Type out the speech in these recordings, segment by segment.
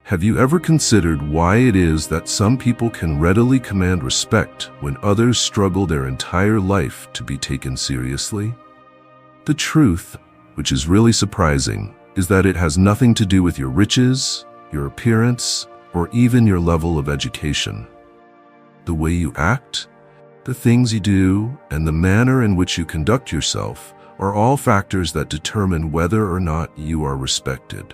Have you ever considered why it is that some people can readily command respect when others struggle their entire life to be taken seriously? The truth, which is really surprising, is that it has nothing to do with your riches, your appearance, or even your level of education. The way you act, the things you do, and the manner in which you conduct yourself are all factors that determine whether or not you are respected.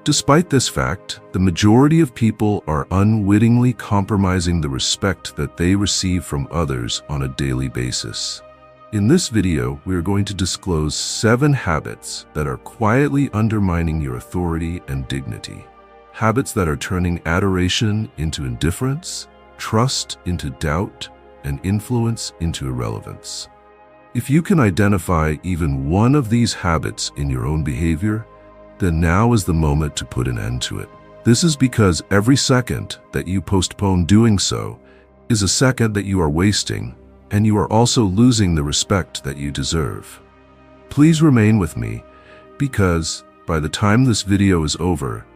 Despite this fact, the majority of people are unwittingly compromising the respect that they receive from others on a daily basis. In this video, we are going to disclose 7 habits that are quietly undermining your authority and dignity. Habits that are turning adoration into indifference, trust into doubt, and influence into irrelevance. If you can identify even one of these habits in your own behavior, then now is the moment to put an end to it. This is because every second that you postpone doing so is a second that you are wasting, and you are also losing the respect that you deserve. Please remain with me, because by the time this video is over,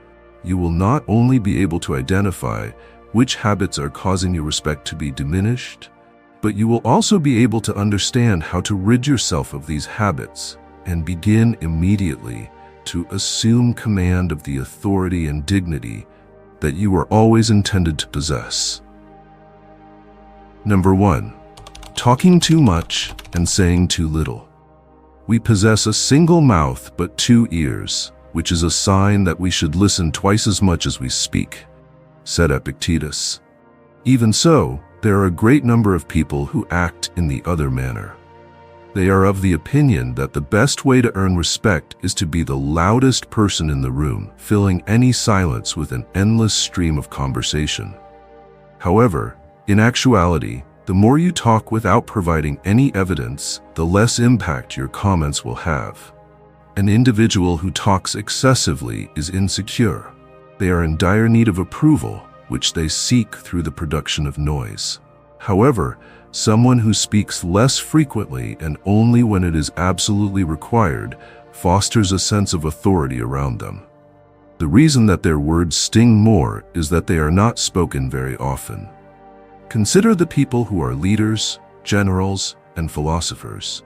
you will not only be able to identify which habits are causing your respect to be diminished, but you will also be able to understand how to rid yourself of these habits and begin immediately to assume command of the authority and dignity that you were always intended to possess. Number 1. Talking too much and saying too little. We possess a single mouth but 2 ears, which is a sign that we should listen twice as much as we speak, said Epictetus. Even so, there are a great number of people who act in the other manner. They are of the opinion that the best way to earn respect is to be the loudest person in the room, filling any silence with an endless stream of conversation. However, in actuality, the more you talk without providing any evidence, the less impact your comments will have. An individual who talks excessively is insecure. They are in dire need of approval, which they seek through the production of noise. However, someone who speaks less frequently and only when it is absolutely required fosters a sense of authority around them. The reason that their words sting more is that they are not spoken very often. Consider the people who are leaders, generals, and philosophers.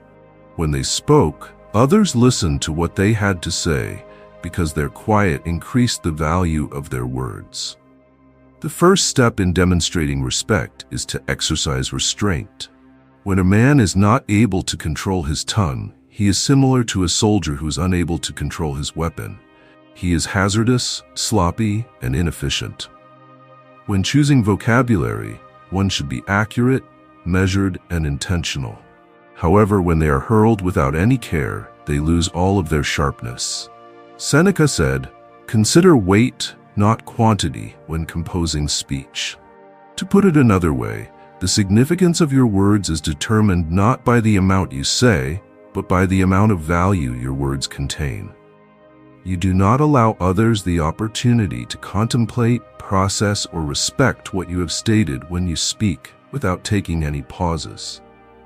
When they spoke, others listened to what they had to say because their quiet increased the value of their words. The first step in demonstrating respect is to exercise restraint. When a man is not able to control his tongue, he is similar to a soldier who is unable to control his weapon. He is hazardous, sloppy, and inefficient. When choosing vocabulary, one should be accurate, measured, and intentional. However, when they are hurled without any care, they lose all of their sharpness. Seneca said, "Consider weight, not quantity, when composing speech." To put it another way, the significance of your words is determined not by the amount you say, but by the amount of value your words contain. You do not allow others the opportunity to contemplate, process, or respect what you have stated when you speak without taking any pauses.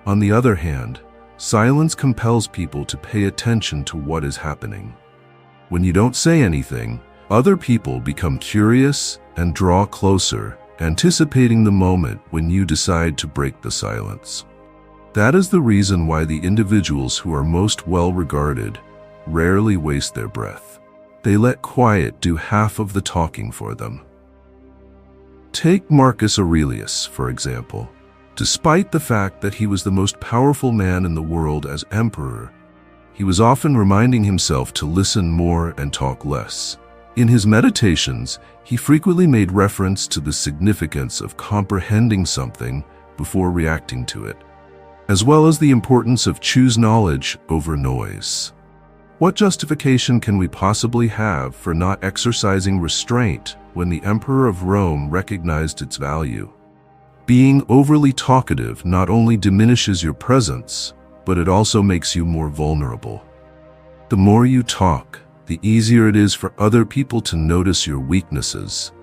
On the other hand, silence compels people to pay attention to what is happening. When you don't say anything, other people become curious and draw closer, anticipating the moment when you decide to break the silence. That is the reason why the individuals who are most well regarded rarely waste their breath. They let quiet do half of the talking for them. Take Marcus Aurelius, for example. Despite the fact that he was the most powerful man in the world as emperor, he was often reminding himself to listen more and talk less. In his meditations, he frequently made reference to the significance of comprehending something before reacting to it, as well as the importance of choose knowledge over noise. What justification can we possibly have for not exercising restraint when the Emperor of Rome recognized its value? Being overly talkative not only diminishes your presence, but it also makes you more vulnerable. The more you talk, the easier it is for other people to notice your weaknesses,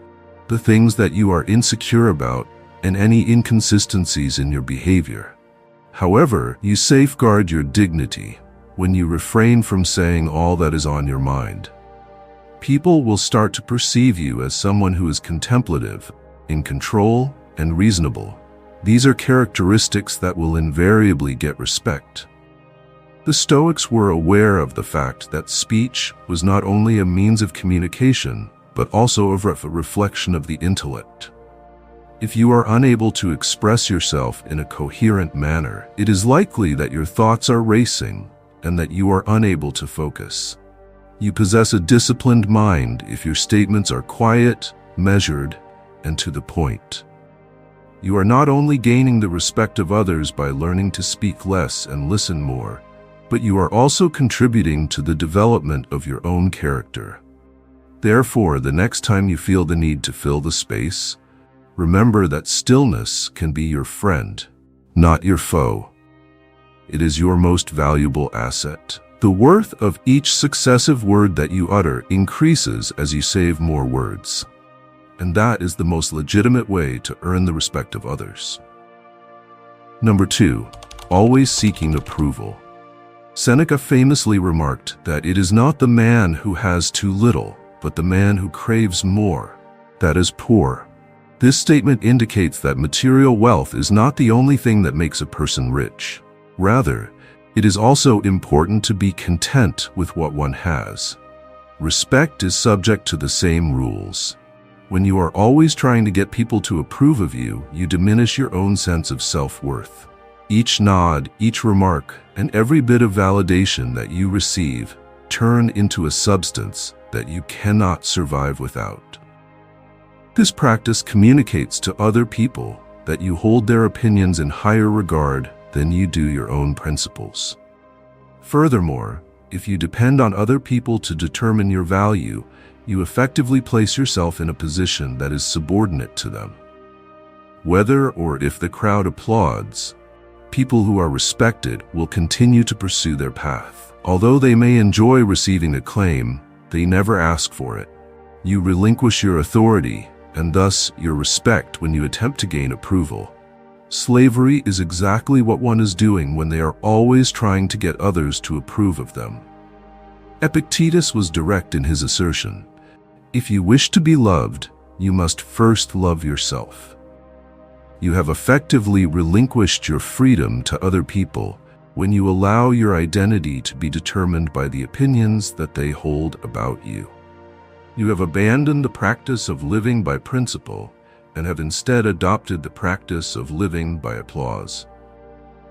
the things that you are insecure about, and any inconsistencies in your behavior. However, you safeguard your dignity when you refrain from saying all that is on your mind. People will start to perceive you as someone who is contemplative, in control, and reasonable. These are characteristics that will invariably get respect. The Stoics were aware of the fact that speech was not only a means of communication, but also a reflection of the intellect. If you are unable to express yourself in a coherent manner, it is likely that your thoughts are racing and that you are unable to focus. You possess a disciplined mind if your statements are quiet, measured, and to the point. You are not only gaining the respect of others by learning to speak less and listen more, but you are also contributing to the development of your own character. Therefore, the next time you feel the need to fill the space, remember that stillness can be your friend, not your foe. It is your most valuable asset. The worth of each successive word that you utter increases as you save more words. And that is the most legitimate way to earn the respect of others. Number 2, always seeking approval. Seneca famously remarked that it is not the man who has too little, but the man who craves more, that is poor. This statement indicates that material wealth is not the only thing that makes a person rich. Rather, it is also important to be content with what one has. Respect is subject to the same rules. When you are always trying to get people to approve of you, you diminish your own sense of self-worth. Each nod, each remark, and every bit of validation that you receive turn into a substance that you cannot survive without. This practice communicates to other people that you hold their opinions in higher regard than you do your own principles. Furthermore, if you depend on other people to determine your value, you effectively place yourself in a position that is subordinate to them. Whether or if the crowd applauds, people who are respected will continue to pursue their path. Although they may enjoy receiving acclaim, they never ask for it. You relinquish your authority and thus your respect when you attempt to gain approval. Slavery is exactly what one is doing when they are always trying to get others to approve of them. Epictetus was direct in his assertion. If you wish to be loved, you must first love yourself. You have effectively relinquished your freedom to other people when you allow your identity to be determined by the opinions that they hold about you. You have abandoned the practice of living by principle and have instead adopted the practice of living by applause.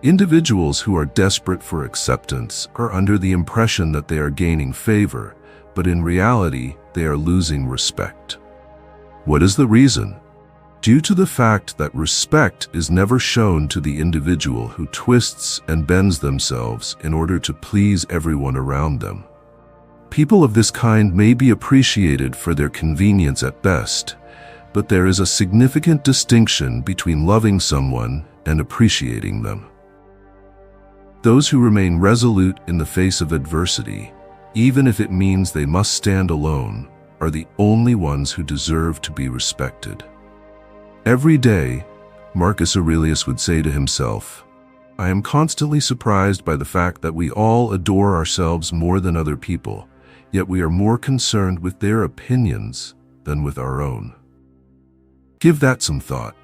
Individuals who are desperate for acceptance are under the impression that they are gaining favor, but in reality, they are losing respect. What is the reason? Due to the fact that respect is never shown to the individual who twists and bends themselves in order to please everyone around them. People of this kind may be appreciated for their convenience at best, but there is a significant distinction between loving someone and appreciating them. Those who remain resolute in the face of adversity, even if it means they must stand alone, are the only ones who deserve to be respected. Every day, Marcus Aurelius would say to himself, "I am constantly surprised by the fact that we all adore ourselves more than other people, yet we are more concerned with their opinions than with our own." Give that some thought.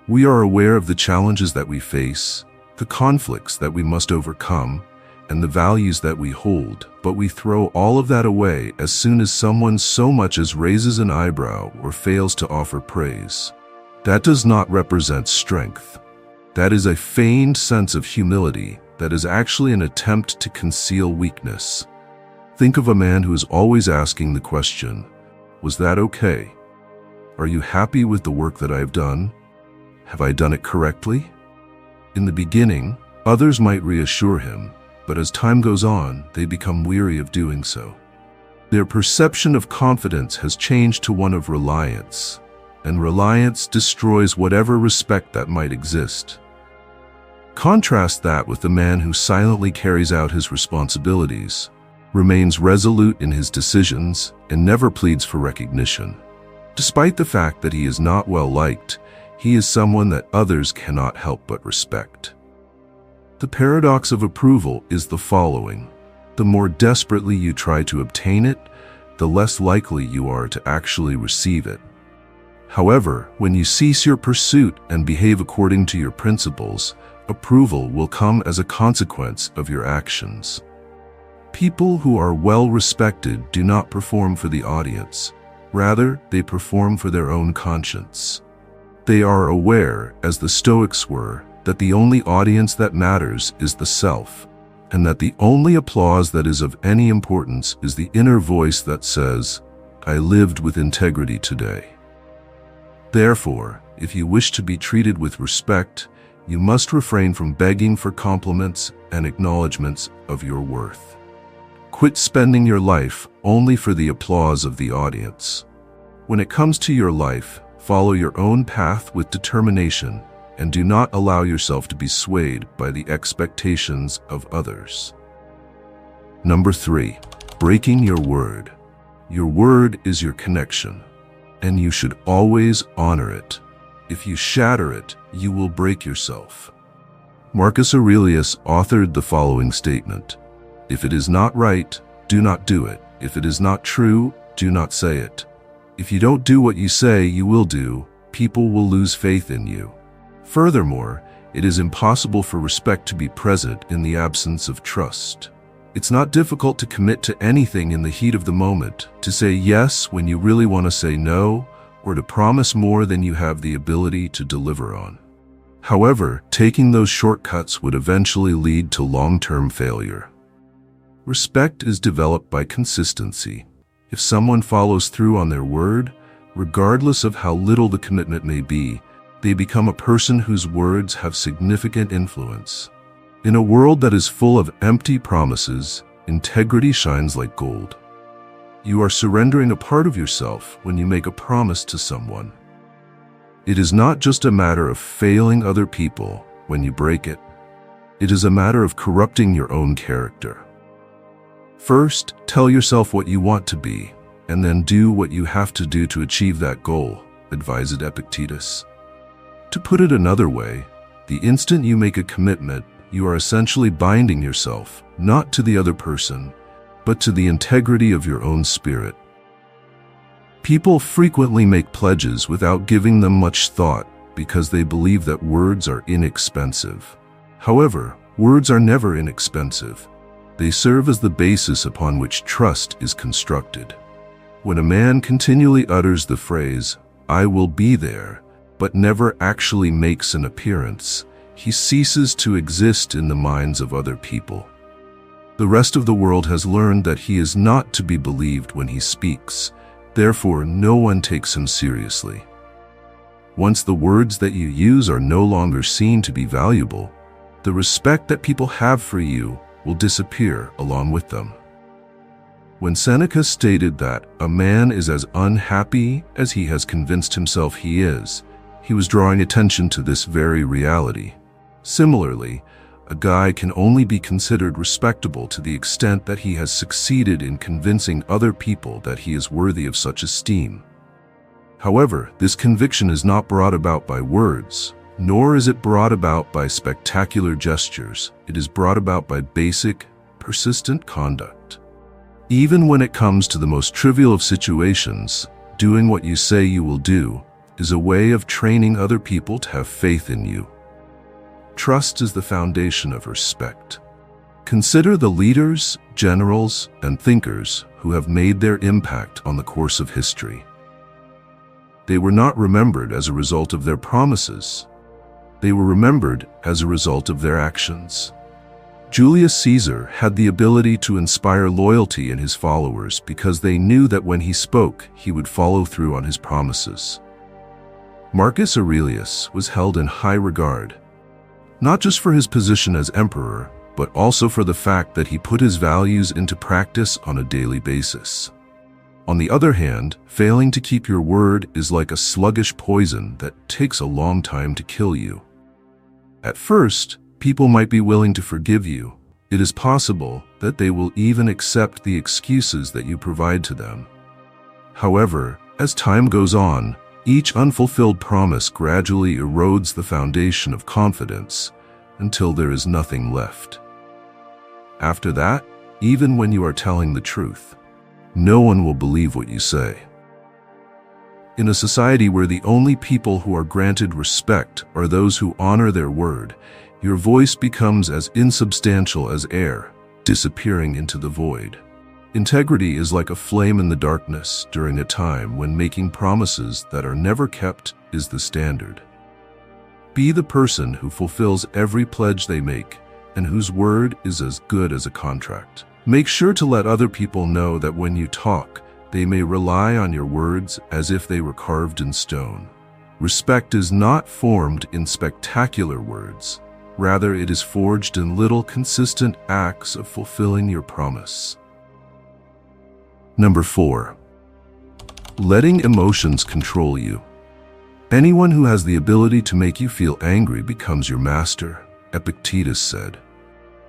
We are aware of the challenges that we face, the conflicts that we must overcome, and the values that we hold, but we throw all of that away as soon as someone so much as raises an eyebrow or fails to offer praise. That does not represent strength. That is a feigned sense of humility that is actually an attempt to conceal weakness. Think of a man who is always asking the question, "Was that okay? Are you happy with the work that I have done? Have I done it correctly?" In the beginning, others might reassure him, but as time goes on, they become weary of doing so. Their perception of confidence has changed to one of reliance, and reliance destroys whatever respect that might exist. Contrast that with the man who silently carries out his responsibilities, remains resolute in his decisions, and never pleads for recognition. Despite the fact that he is not well liked, he is someone that others cannot help but respect. The paradox of approval is the following. The more desperately you try to obtain it, the less likely you are to actually receive it. However, when you cease your pursuit and behave according to your principles, approval will come as a consequence of your actions. People who are well respected do not perform for the audience. Rather, they perform for their own conscience. They are aware, as the Stoics were, that the only audience that matters is the self, and that the only applause that is of any importance is the inner voice that says, "I lived with integrity today." Therefore, if you wish to be treated with respect, you must refrain from begging for compliments and acknowledgments of your worth. Quit spending your life only for the applause of the audience. When it comes to your life, follow your own path with determination and do not allow yourself to be swayed by the expectations of others. Number 3, breaking your word. Your word is your connection, and you should always honor it. If you shatter it, you will break yourself. Marcus Aurelius authored the following statement: "If it is not right, do not do it. If it is not true, do not say it. If you don't do what you say you will do, people will lose faith in you." Furthermore, it is impossible for respect to be present in the absence of trust. It's not difficult to commit to anything in the heat of the moment, to say yes when you really want to say no, or to promise more than you have the ability to deliver on. However, taking those shortcuts would eventually lead to long-term failure. Respect is developed by consistency. If someone follows through on their word, regardless of how little the commitment may be, they become a person whose words have significant influence. In a world that is full of empty promises, integrity shines like gold. You are surrendering a part of yourself when you make a promise to someone. It is not just a matter of failing other people when you break it. It is a matter of corrupting your own character. First, tell yourself what you want to be, and then do what you have to do to achieve that goal, advised Epictetus. To put it another way, the instant you make a commitment, you are essentially binding yourself, not to the other person, but to the integrity of your own spirit. People frequently make pledges without giving them much thought because they believe that words are inexpensive. However, words are never inexpensive. They serve as the basis upon which trust is constructed. When a man continually utters the phrase, "I will be there," but never actually makes an appearance, he ceases to exist in the minds of other people. The rest of the world has learned that he is not to be believed when he speaks, therefore no one takes him seriously. Once the words that you use are no longer seen to be valuable, the respect that people have for you will disappear along with them. When Seneca stated that a man is as unhappy as he has convinced himself he is, he was drawing attention to this very reality. Similarly, a guy can only be considered respectable to the extent that he has succeeded in convincing other people that he is worthy of such esteem. However, this conviction is not brought about by words, nor is it brought about by spectacular gestures. It is brought about by basic, persistent conduct. Even when it comes to the most trivial of situations, doing what you say you will do is a way of training other people to have faith in you. Trust is the foundation of respect. Consider the leaders, generals, and thinkers who have made their impact on the course of history. They were not remembered as a result of their promises. They were remembered as a result of their actions. Julius Caesar had the ability to inspire loyalty in his followers because they knew that when he spoke, he would follow through on his promises. Marcus Aurelius was held in high regard, not just for his position as emperor, but also for the fact that he put his values into practice on a daily basis. On the other hand, failing to keep your word is like a sluggish poison that takes a long time to kill you. At first, people might be willing to forgive you. It is possible that they will even accept the excuses that you provide to them. However, as time goes on, each unfulfilled promise gradually erodes the foundation of confidence until there is nothing left. After that, even when you are telling the truth, no one will believe what you say. In a society where the only people who are granted respect are those who honor their word, your voice becomes as insubstantial as air, disappearing into the void. Integrity is like a flame in the darkness during a time when making promises that are never kept is the standard. Be the person who fulfills every pledge they make and whose word is as good as a contract. Make sure to let other people know that when you talk, they may rely on your words as if they were carved in stone. Respect is not formed in spectacular words. Rather, it is forged in little consistent acts of fulfilling your promise. Number 4. Letting emotions control you. Anyone who has the ability to make you feel angry becomes your master, Epictetus said.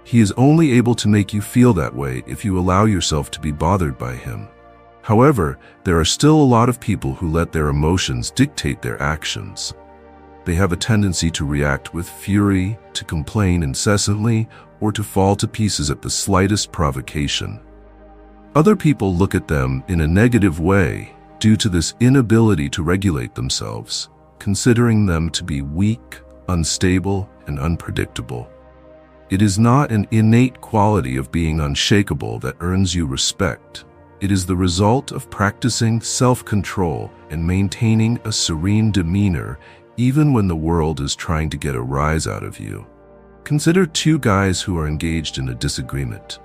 He is only able to make you feel that way if you allow yourself to be bothered by him. However, there are still a lot of people who let their emotions dictate their actions. They have a tendency to react with fury, to complain incessantly, or to fall to pieces at the slightest provocation. Other people look at them in a negative way due to this inability to regulate themselves, considering them to be weak, unstable, and unpredictable. It is not an innate quality of being unshakable that earns you respect. It is the result of practicing self-control and maintaining a serene demeanor even when the world is trying to get a rise out of you. Consider two guys who are engaged in a disagreement.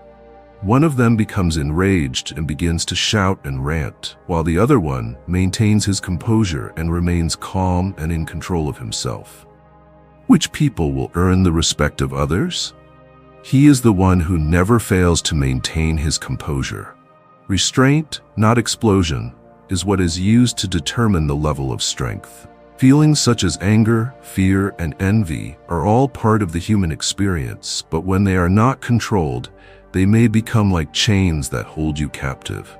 One of them becomes enraged and begins to shout and rant, while the other one maintains his composure and remains calm and in control of himself. Which people will earn the respect of others? He is the one who never fails to maintain his composure. Restraint, not explosion, is what is used to determine the level of strength. Feelings such as anger, fear, and envy are all part of the human experience, but when they are not controlled, they may become like chains that hold you captive.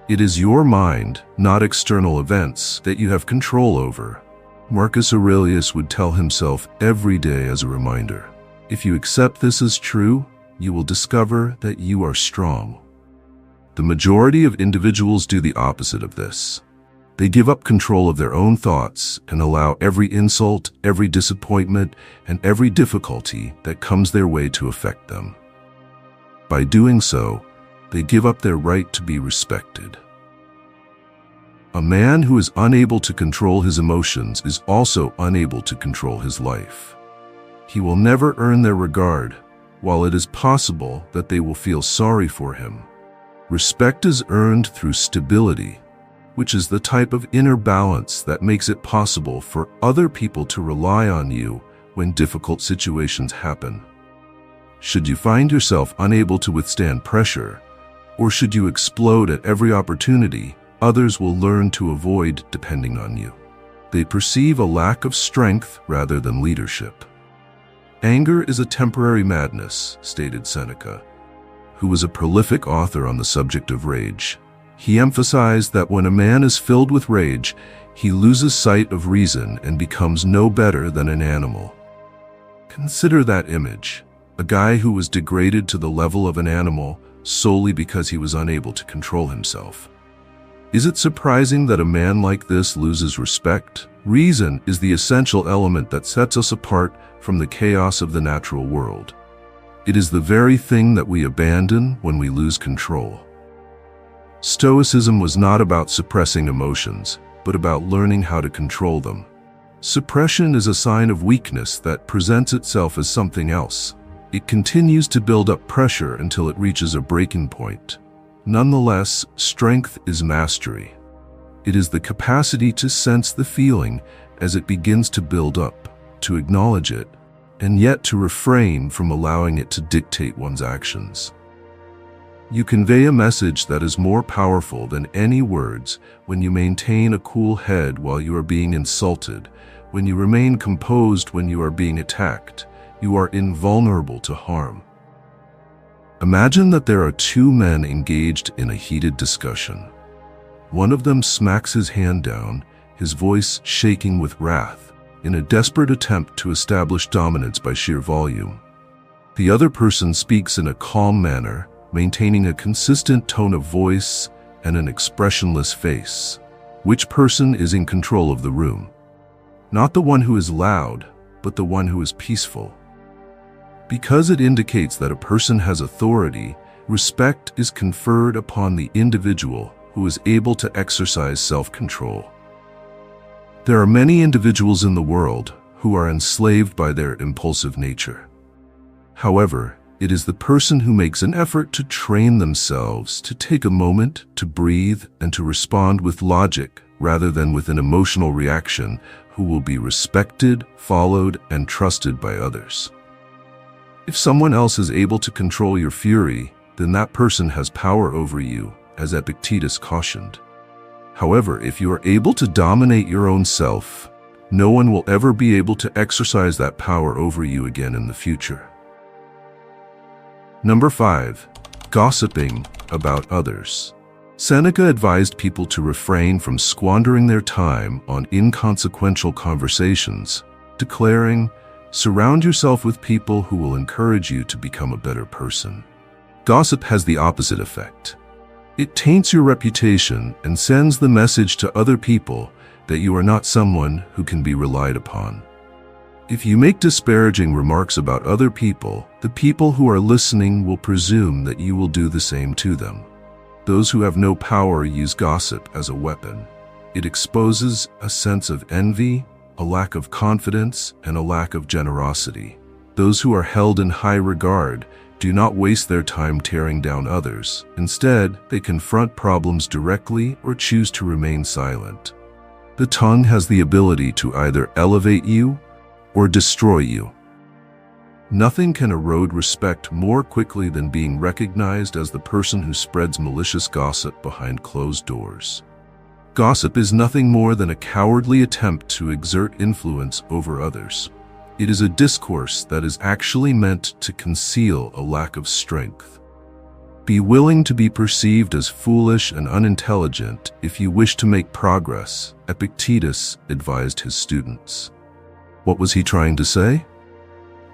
It is your mind, not external events, that you have control over. Marcus Aurelius would tell himself every day as a reminder. If you accept this as true, you will discover that you are strong. The majority of individuals do the opposite of this. They give up control of their own thoughts and allow every insult, every disappointment, and every difficulty that comes their way to affect them. By doing so, they give up their right to be respected. A man who is unable to control his emotions is also unable to control his life. He will never earn their regard, while it is possible that they will feel sorry for him. Respect is earned through stability, which is the type of inner balance that makes it possible for other people to rely on you when difficult situations happen. Should you find yourself unable to withstand pressure, or should you explode at every opportunity, others will learn to avoid depending on you. They perceive a lack of strength rather than leadership. Anger is a temporary madness, stated Seneca, who was a prolific author on the subject of rage. He emphasized that when a man is filled with rage, he loses sight of reason and becomes no better than an animal. Consider that image, a guy who was degraded to the level of an animal solely because he was unable to control himself. Is it surprising that a man like this loses respect? Reason is the essential element that sets us apart from the chaos of the natural world. It is the very thing that we abandon when we lose control. Stoicism was not about suppressing emotions, but about learning how to control them. Suppression is a sign of weakness that presents itself as something else. It continues to build up pressure until it reaches a breaking point. Nonetheless, strength is mastery. It is the capacity to sense the feeling as it begins to build up, to acknowledge it, and yet to refrain from allowing it to dictate one's actions. You convey a message that is more powerful than any words when you maintain a cool head while you are being insulted, when you remain composed when you are being attacked. You are invulnerable to harm. Imagine that there are two men engaged in a heated discussion. One of them smacks his hand down, his voice shaking with wrath, in a desperate attempt to establish dominance by sheer volume. The other person speaks in a calm manner, maintaining a consistent tone of voice, and an expressionless face. Which person is in control of the room? Not the one who is loud, but the one who is peaceful. Because it indicates that a person has authority, respect is conferred upon the individual who is able to exercise self-control. There are many individuals in the world who are enslaved by their impulsive nature. However, it is the person who makes an effort to train themselves to take a moment to breathe and to respond with logic rather than with an emotional reaction who will be respected, followed, and trusted by others. If someone else is able to control your fury, then that person has power over you, as Epictetus cautioned. However, if you are able to dominate your own self, no one will ever be able to exercise that power over you again in the future. Number 5. Gossiping about others. Seneca advised people to refrain from squandering their time on inconsequential conversations, declaring, "Surround yourself with people who will encourage you to become a better person." Gossip has the opposite effect. It taints your reputation and sends the message to other people that you are not someone who can be relied upon. If you make disparaging remarks about other people, the people who are listening will presume that you will do the same to them. Those who have no power use gossip as a weapon. It exposes a sense of envy, a lack of confidence, and a lack of generosity. Those who are held in high regard do not waste their time tearing down others. Instead, they confront problems directly or choose to remain silent. The tongue has the ability to either elevate you or destroy you. Nothing can erode respect more quickly than being recognized as the person who spreads malicious gossip behind closed doors. Gossip is nothing more than a cowardly attempt to exert influence over others. It is a discourse that is actually meant to conceal a lack of strength. Be willing to be perceived as foolish and unintelligent if you wish to make progress, Epictetus advised his students. What was he trying to say?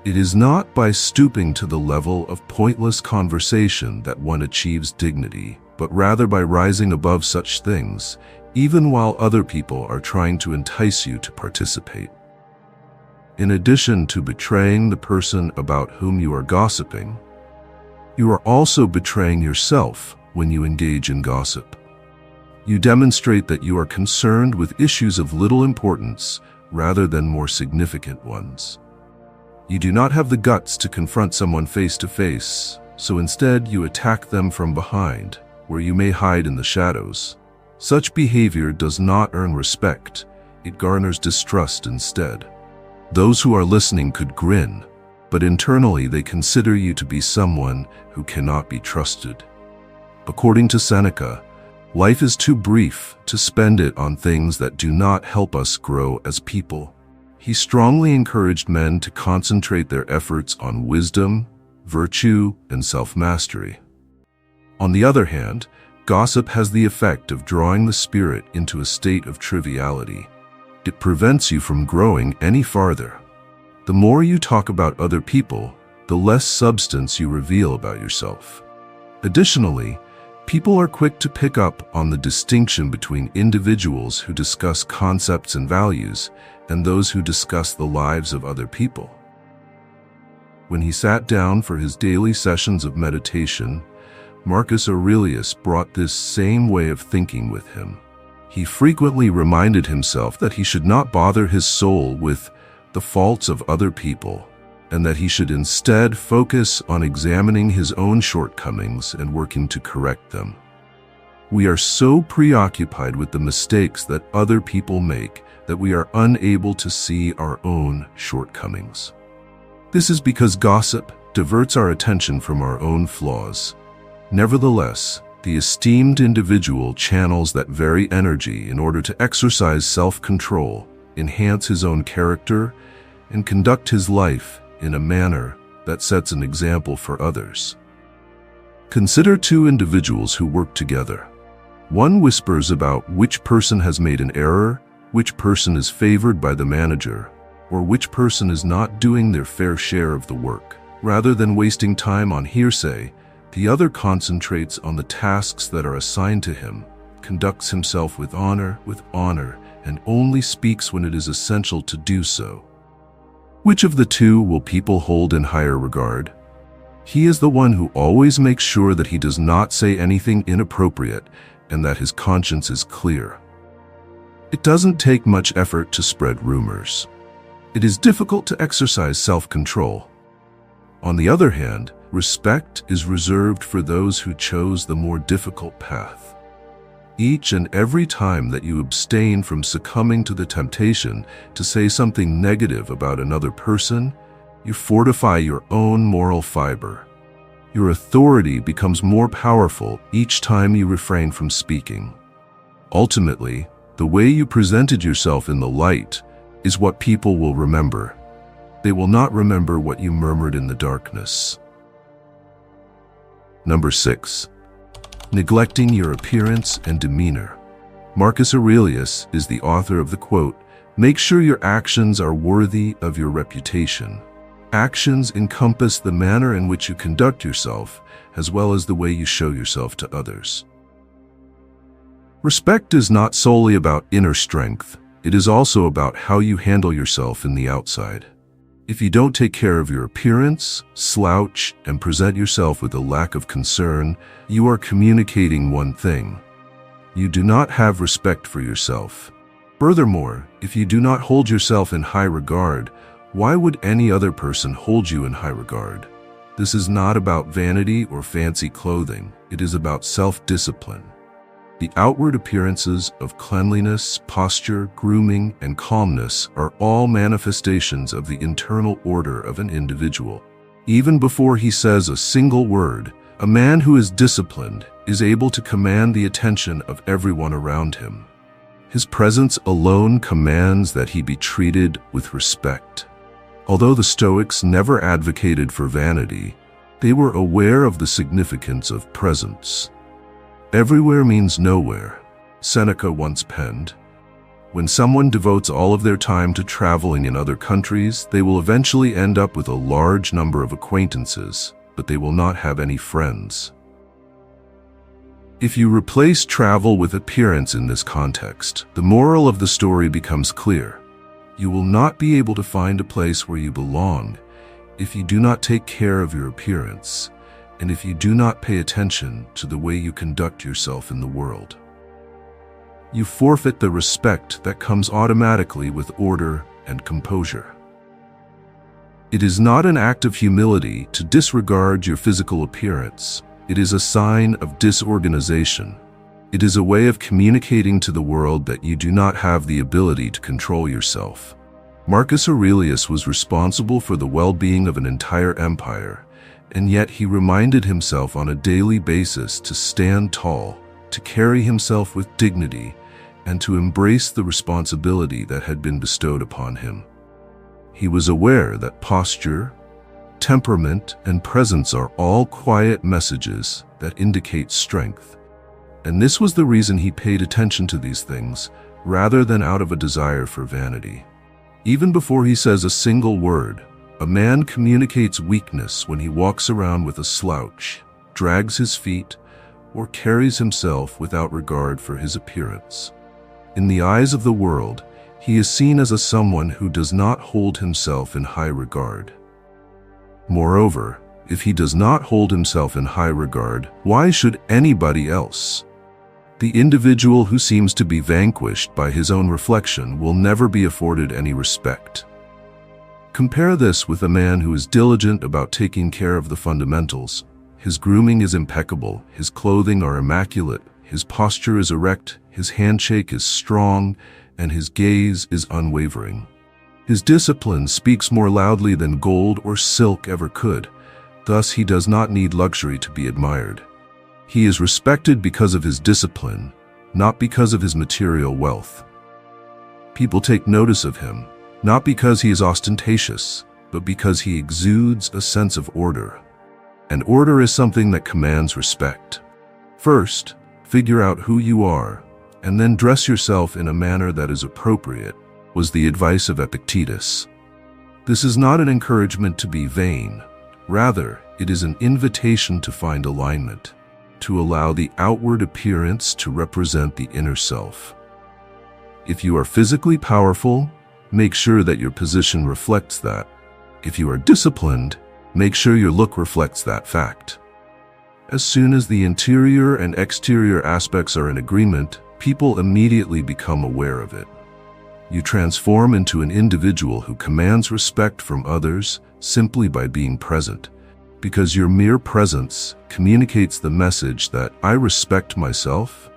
It is not by stooping to the level of pointless conversation that one achieves dignity, but rather by rising above such things, even while other people are trying to entice you to participate. In addition to betraying the person about whom you are gossiping, you are also betraying yourself when you engage in gossip. You demonstrate that you are concerned with issues of little importance rather than more significant ones. You do not have the guts to confront someone face to face, so instead you attack them from behind, where you may hide in the shadows. Such behavior does not earn respect, it garners distrust instead. Those who are listening could grin, but internally they consider you to be someone who cannot be trusted. According to Seneca, life is too brief to spend it on things that do not help us grow as people. He strongly encouraged men to concentrate their efforts on wisdom, virtue, and self-mastery. On the other hand, gossip has the effect of drawing the spirit into a state of triviality. It prevents you from growing any farther. The more you talk about other people, the less substance you reveal about yourself. Additionally, people are quick to pick up on the distinction between individuals who discuss concepts and values and those who discuss the lives of other people. When he sat down for his daily sessions of meditation, Marcus Aurelius brought this same way of thinking with him. He frequently reminded himself that he should not bother his soul with the faults of other people, and that he should instead focus on examining his own shortcomings and working to correct them. We are so preoccupied with the mistakes that other people make that we are unable to see our own shortcomings. This is because gossip diverts our attention from our own flaws. Nevertheless, the esteemed individual channels that very energy in order to exercise self-control, enhance his own character, and conduct his life in a manner that sets an example for others. Consider two individuals who work together. One whispers about which person has made an error, which person is favored by the manager, or which person is not doing their fair share of the work. Rather than wasting time on hearsay, The other concentrates on the tasks that are assigned to him, conducts himself with honor, and only speaks when it is essential to do so. Which of the two will people hold in higher regard? He is the one who always makes sure that he does not say anything inappropriate and that his conscience is clear. It doesn't take much effort to spread rumors. It is difficult to exercise self-control. On the other hand, respect is reserved for those who chose the more difficult path. Each and every time that you abstain from succumbing to the temptation to say something negative about another person, you fortify your own moral fiber. Your authority becomes more powerful each time you refrain from speaking. Ultimately, the way you presented yourself in the light is what people will remember. They will not remember what you murmured in the darkness. Number 6. Neglecting your appearance and demeanor. Marcus Aurelius is the author of the quote, "Make sure your actions are worthy of your reputation." Actions encompass the manner in which you conduct yourself, as well as the way you show yourself to others. Respect is not solely about inner strength. It is also about how you handle yourself in the outside. If you don't take care of your appearance, slouch, and present yourself with a lack of concern, you are communicating one thing. You do not have respect for yourself. Furthermore, if you do not hold yourself in high regard, why would any other person hold you in high regard? This is not about vanity or fancy clothing. It is about self-discipline. The outward appearances of cleanliness, posture, grooming, and calmness are all manifestations of the internal order of an individual. Even before he says a single word, a man who is disciplined is able to command the attention of everyone around him. His presence alone commands that he be treated with respect. Although the Stoics never advocated for vanity, they were aware of the significance of presence. Everywhere means nowhere, Seneca once penned. When someone devotes all of their time to traveling in other countries, they will eventually end up with a large number of acquaintances, but they will not have any friends. If you replace travel with appearance in this context, the moral of the story becomes clear. You will not be able to find a place where you belong if you do not take care of your appearance, and if you do not pay attention to the way you conduct yourself in the world. You forfeit the respect that comes automatically with order and composure. It is not an act of humility to disregard your physical appearance. It is a sign of disorganization. It is a way of communicating to the world that you do not have the ability to control yourself. Marcus Aurelius was responsible for the well-being of an entire empire, and yet he reminded himself on a daily basis to stand tall, to carry himself with dignity, and to embrace the responsibility that had been bestowed upon him. He was aware that posture, temperament, and presence are all quiet messages that indicate strength, and this was the reason he paid attention to these things, rather than out of a desire for vanity. Even before he says a single word, a man communicates weakness when he walks around with a slouch, drags his feet, or carries himself without regard for his appearance. In the eyes of the world, he is seen as someone who does not hold himself in high regard. Moreover, if he does not hold himself in high regard, why should anybody else? The individual who seems to be vanquished by his own reflection will never be afforded any respect. Compare this with a man who is diligent about taking care of the fundamentals. His grooming is impeccable, his clothing are immaculate, his posture is erect, his handshake is strong, and his gaze is unwavering. His discipline speaks more loudly than gold or silk ever could. Thus, he does not need luxury to be admired. He is respected because of his discipline, not because of his material wealth. People take notice of him, not because he is ostentatious, but because he exudes a sense of order. And order is something that commands respect. First, figure out who you are, and then dress yourself in a manner that is appropriate, was the advice of Epictetus. This is not an encouragement to be vain, Rather, it is an invitation to find alignment, to allow the outward appearance to represent the inner self. If you are physically powerful, make sure that your position reflects that. If you are disciplined, make sure your look reflects that fact. As soon as the interior and exterior aspects are in agreement, people immediately become aware of it. You transform into an individual who commands respect from others simply by being present, because your mere presence communicates the message that I respect myself,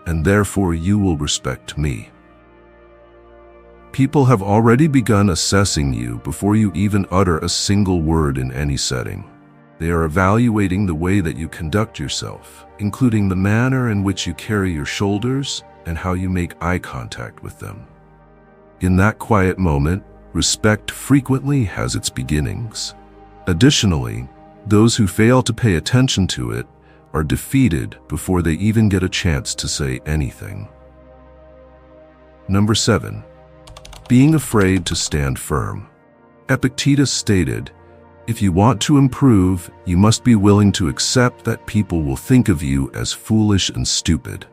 and therefore you will respect me. People have already begun assessing you before you even utter a single word in any setting. They are evaluating the way that you conduct yourself, including the manner in which you carry your shoulders and how you make eye contact with them. In that quiet moment, respect frequently has its beginnings. Additionally, those who fail to pay attention to it are defeated before they even get a chance to say anything. Number 7. Being afraid to stand firm. Epictetus stated, "If you want to improve, you must be willing to accept that people will think of you as foolish and stupid."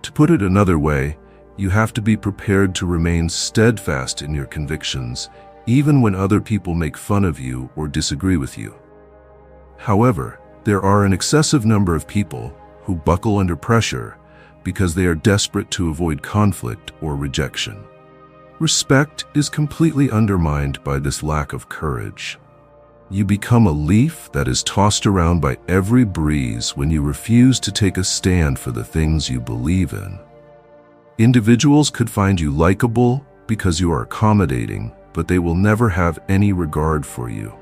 To put it another way, you have to be prepared to remain steadfast in your convictions, even when other people make fun of you or disagree with you. However, there are an excessive number of people who buckle under pressure because they are desperate to avoid conflict or rejection. Respect is completely undermined by this lack of courage. You become a leaf that is tossed around by every breeze when you refuse to take a stand for the things you believe in. Individuals could find you likable because you are accommodating, but they will never have any regard for you.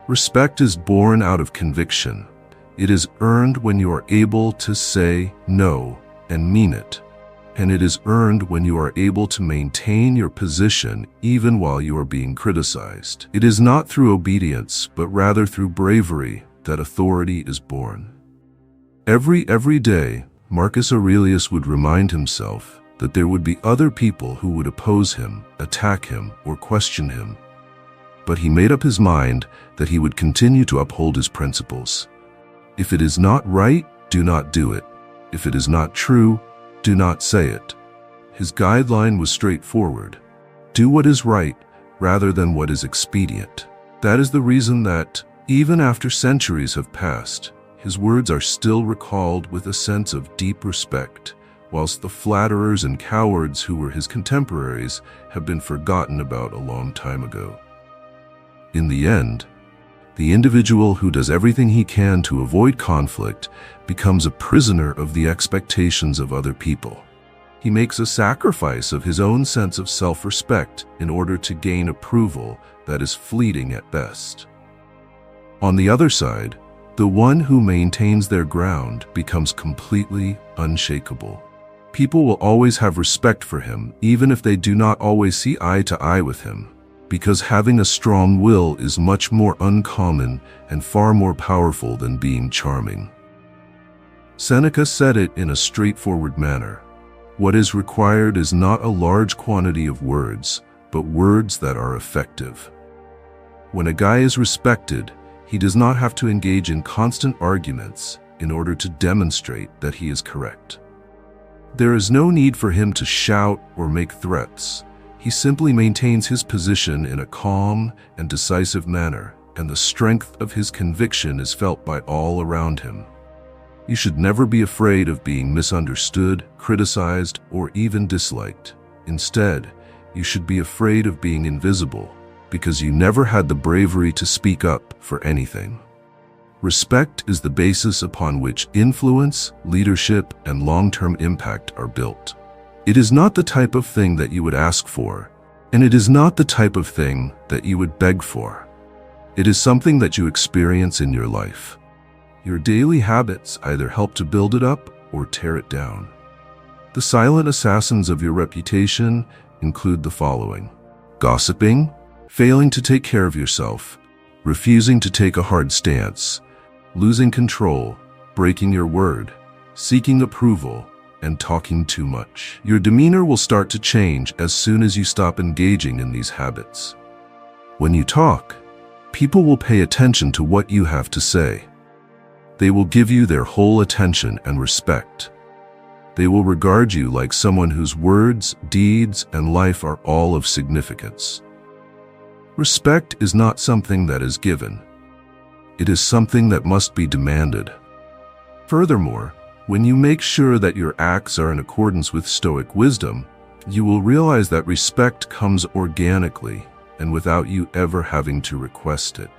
Respect is born out of conviction. It is earned when you are able to say no and mean it. And it is earned when you are able to maintain your position even while you are being criticized. It is not through obedience, but rather through bravery that authority is born. Every day, Marcus Aurelius would remind himself that there would be other people who would oppose him, attack him, or question him. But he made up his mind that he would continue to uphold his principles. If it is not right, do not do it. If it is not true, do not say it. His guideline was straightforward. Do what is right rather than what is expedient. That is the reason that, even after centuries have passed, his words are still recalled with a sense of deep respect, whilst the flatterers and cowards who were his contemporaries have been forgotten about a long time ago. In the end, the individual who does everything he can to avoid conflict becomes a prisoner of the expectations of other people. He makes a sacrifice of his own sense of self-respect in order to gain approval that is fleeting at best. On the other side, the one who maintains their ground becomes completely unshakable. People will always have respect for him, even if they do not always see eye to eye with him, because having a strong will is much more uncommon and far more powerful than being charming. Seneca said it in a straightforward manner. What is required is not a large quantity of words, but words that are effective. When a guy is respected, he does not have to engage in constant arguments in order to demonstrate that he is correct. There is no need for him to shout or make threats. He simply maintains his position in a calm and decisive manner, and the strength of his conviction is felt by all around him. You should never be afraid of being misunderstood, criticized, or even disliked. Instead, you should be afraid of being invisible, because you never had the bravery to speak up for anything. Respect is the basis upon which influence, leadership, and long-term impact are built. It is not the type of thing that you would ask for, and it is not the type of thing that you would beg for. It is something that you experience in your life. Your daily habits either help to build it up or tear it down. The silent assassins of your reputation include the following: gossiping, failing to take care of yourself, refusing to take a hard stance, losing control, breaking your word, seeking approval, and talking too much. Your demeanor will start to change as soon as you stop engaging in these habits. When you talk, People will pay attention to what you have to say. They will give you their whole attention and respect. They will regard you like someone whose words, deeds, and life are all of significance. Respect is not something that is given. It is something that must be demanded. Furthermore, when you make sure that your acts are in accordance with Stoic wisdom, you will realize that respect comes organically and without you ever having to request it.